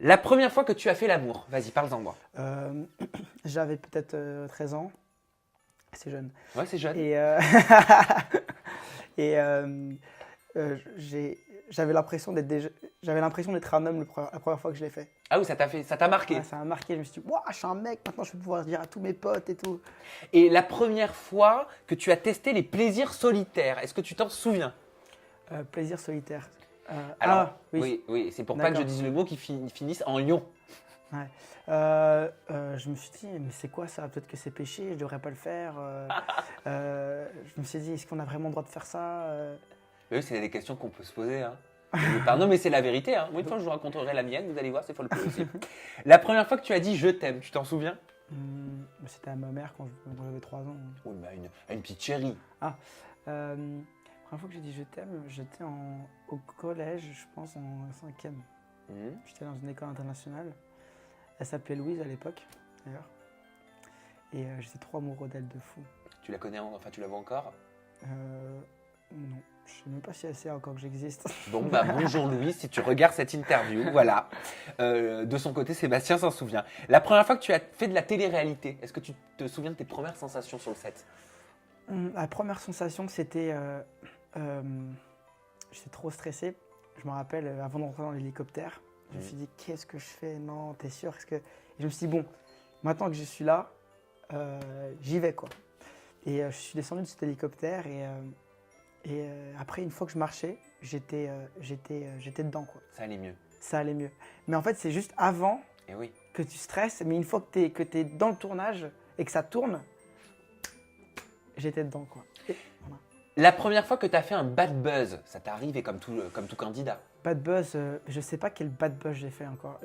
La première fois que tu as fait l'amour, vas-y, parle-en moi. Euh, J'avais peut-être 13 ans, c'est jeune. Ouais, c'est jeune. Et, et j'avais l'impression d'être un homme la première fois que je l'ai fait. Ah oui, ça t'a marqué. Ouais, ça m'a marqué, je me suis dit, Ouah, je suis un mec, maintenant je vais pouvoir dire à tous mes potes et tout. Et la première fois que tu as testé les plaisirs solitaires, est-ce que tu t'en souviens? Plaisir solitaire. Alors, Oui, oui, c'est pour pas que je d'accord. dise le mot qui finisse en lion. Ouais. Je me suis dit, mais c'est quoi ça? Peut-être que c'est péché, je devrais pas le faire. Je me suis dit, est-ce qu'on a vraiment le droit de faire ça? Oui, c'est des questions qu'on peut se poser. Hein. Non, mais c'est la vérité. Hein. Moi, une fois, je vous raconterai la mienne, vous allez voir, c'est folklore aussi. La première fois que tu as dit je t'aime, tu t'en souviens? C'était à ma mère quand j'avais 3 ans. Oui, mais à une petite chérie. La première fois que j'ai dit je t'aime, j'étais au collège, je pense en 5e. Mhm. J'étais dans une école internationale. Elle s'appelait Louise à l'époque, d'ailleurs. Et j'étais trop amoureux d'elle de fou. Tu la connais, enfin, tu la vois encore? Non, je sais même pas si elle sait encore que j'existe. Bon, bah bonjour Louis, si tu regardes cette interview, voilà. De son côté, Sébastien s'en souvient. La première fois que tu as fait de la télé-réalité, est-ce que tu te souviens de tes premières sensations sur le set? La première sensation, c'était. J'étais trop stressé. Je me rappelle, avant d'entrer dans l'hélicoptère, je me suis dit, qu'est-ce que je fais? Non, t'es sûr? Et je me suis dit, bon, maintenant que je suis là, j'y vais, quoi. Et je suis descendu de cet hélicoptère et après, une fois que je marchais, j'étais dedans, quoi. Ça allait mieux. Ça allait mieux. Mais en fait, c'est juste avant Et oui. que tu stresses, mais une fois que t'es dans le tournage et que ça tourne, j'étais dedans, quoi. Et voilà. La première fois que tu as fait un bad buzz, ça t'arrive et comme tout candidat. Bad buzz, je sais pas quel bad buzz j'ai fait encore.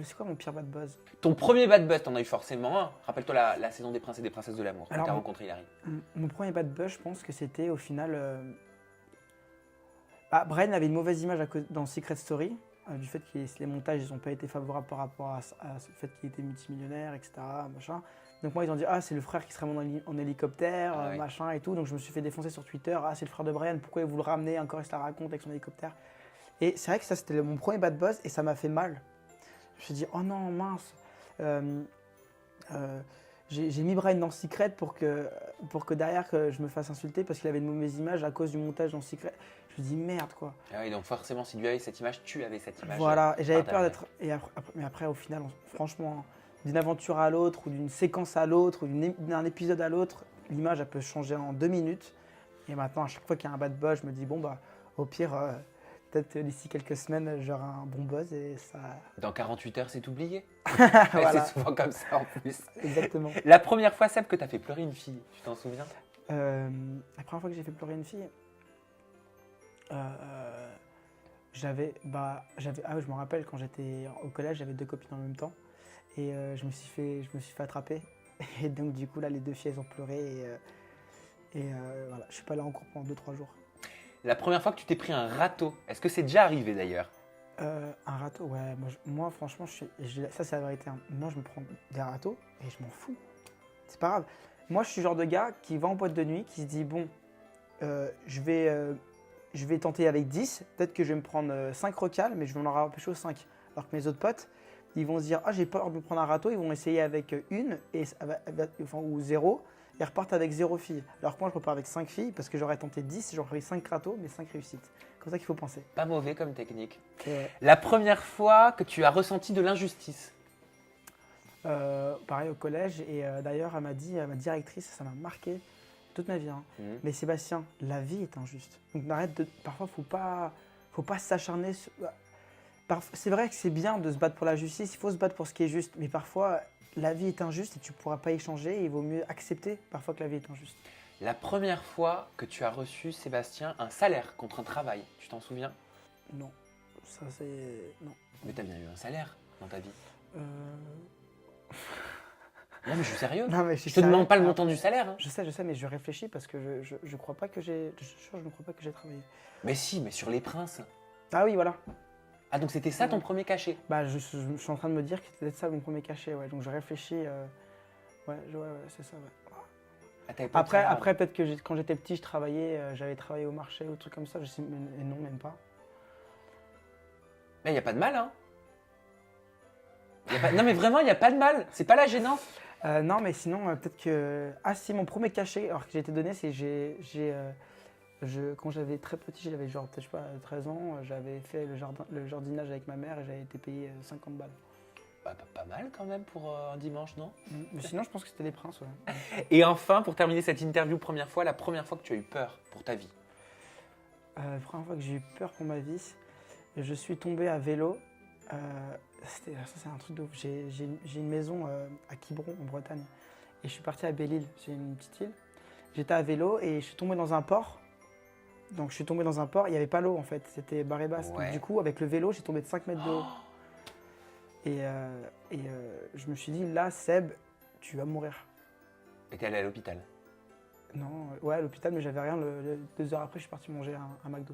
C'est quoi mon pire bad buzz? Ton premier bad buzz, t'en as eu forcément un. Rappelle-toi la saison des princes et des princesses de l'amour, quand Alors, t'as rencontré Hilary. Mon premier bad buzz, je pense que c'était au final. Brian avait une mauvaise image dans Secret Story, du fait que les montages n'ont pas été favorables par rapport à ce fait qu'il était multimillionnaire, etc. Machin. Donc moi, ils ont dit, ah, c'est le frère qui serait en hélicoptère, Ah ouais. machin et tout. Donc je me suis fait défoncer sur Twitter, ah, c'est le frère de Brian, pourquoi vous le ramenez encore, il se la raconte avec son hélicoptère. Et c'est vrai que ça, c'était mon premier bad buzz et ça m'a fait mal. Je me suis dit, oh non, mince. J'ai mis Brian dans Secret pour que derrière que je me fasse insulter parce qu'il avait une mauvaise image à cause du montage dans Secret. Je me dis merde, quoi. Ah oui, donc forcément, si tu avais cette image, tu avais cette image. Voilà, et j'avais peur derrière. d'être. Mais après, au final, franchement, d'une aventure à l'autre, ou d'une séquence à l'autre, ou d'un épisode à l'autre, l'image, elle peut changer en 2 minutes. Et maintenant, à chaque fois qu'il y a un bad buzz, je me dis, bon, bah, au pire, peut-être d'ici quelques semaines, j'aurai un bon buzz et ça. Dans 48 heures, c'est oublié. Voilà. C'est souvent comme ça en plus. Exactement. La première fois, Seb, que t'as fait pleurer une fille, tu t'en souviens? La première fois que j'ai fait pleurer une fille, ah oui, je me rappelle quand j'étais au collège, j'avais 2 copines en même temps et je me suis fait attraper et donc du coup là les 2 filles elles ont pleuré et voilà, je suis pas là en cours pendant 2-3 jours. La première fois que tu t'es pris un râteau, est-ce que c'est déjà arrivé d'ailleurs? Un râteau, ouais, moi franchement, ça c'est la vérité, hein. Moi je me prends des râteaux et je m'en fous, c'est pas grave. Moi je suis le genre de gars qui va en boîte de nuit, qui se dit bon, je vais tenter avec 10, peut-être que je vais me prendre 5 recals, mais je vais en avoir pécho 5. Alors que mes autres potes, ils vont se dire, ah j'ai peur de me prendre un râteau, ils vont essayer avec une, ou 0, et repartent avec 0 filles. Alors que moi je repars avec 5 filles, parce que j'aurais tenté 10, j'aurais pris 5 râteaux, mais 5 réussites. Comme ça qu'il faut penser. Pas mauvais comme technique. Et, La première fois que tu as ressenti de l'injustice? pareil au collège, et d'ailleurs elle m'a dit, ma directrice, ça m'a marqué toute ma vie, hein. Mais Sébastien, la vie est injuste. Donc parfois faut pas s'acharner sur. C'est vrai que c'est bien de se battre pour la justice, il faut se battre pour ce qui est juste, mais parfois la vie est injuste et tu ne pourras pas y changer et il vaut mieux accepter parfois que la vie est injuste. La première fois que tu as reçu, Sébastien, un salaire contre un travail, tu t'en souviens? Non, ça c'est. Non. Mais t'as bien eu un salaire dans ta vie. Euh... Non mais je suis sérieux. Non, mais Je te demande pas le montant du salaire. Hein. Je sais, mais je réfléchis parce que je crois pas que j'ai. Je ne crois pas que j'ai travaillé. Mais si, mais sur les princes. Ah oui, voilà. Ah donc c'était ça ton premier cachet? Bah je suis en train de me dire que c'était peut-être ça mon premier cachet, ouais. Donc je réfléchis. Ouais, c'est ça, ouais. Ah, t'avais pas de salaire. Après peut-être que quand j'étais petit, je travaillais, j'avais travaillé au marché ou truc comme ça, je sais, mais non, même pas. Mais y a pas de mal, hein. Non, mais vraiment, il n'y a pas de mal. C'est pas la gênance. Non, mais sinon, peut-être que. Ah, si, mon premier cachet, alors que j'ai été donné, c'est quand j'avais très petit, j'avais genre, peut-être, je sais pas, 13 ans, j'avais fait le jardinage avec ma mère et j'avais été payé 50 balles. Bah, pas mal quand même pour un dimanche, non? Mais sinon, je pense que c'était les princes, ouais. Et enfin, pour terminer cette interview, la première fois que tu as eu peur pour ta vie. La première fois que j'ai eu peur pour ma vie, je suis tombé à vélo. Ça, c'est un truc de ouf. J'ai une maison à Quiberon, en Bretagne. Et je suis parti à Belle-Île, c'est une petite île. J'étais à vélo et je suis tombé dans un port. Donc je suis tombé dans un port, il n'y avait pas l'eau en fait, c'était barré basse. Ouais. Donc, du coup, avec le vélo, j'ai tombé de 5 mètres de haut. Et je me suis dit, là, Seb, tu vas mourir. Et t'es allé à l'hôpital. Non, ouais, à l'hôpital, mais j'avais rien. 2 heures après, je suis parti manger un McDo.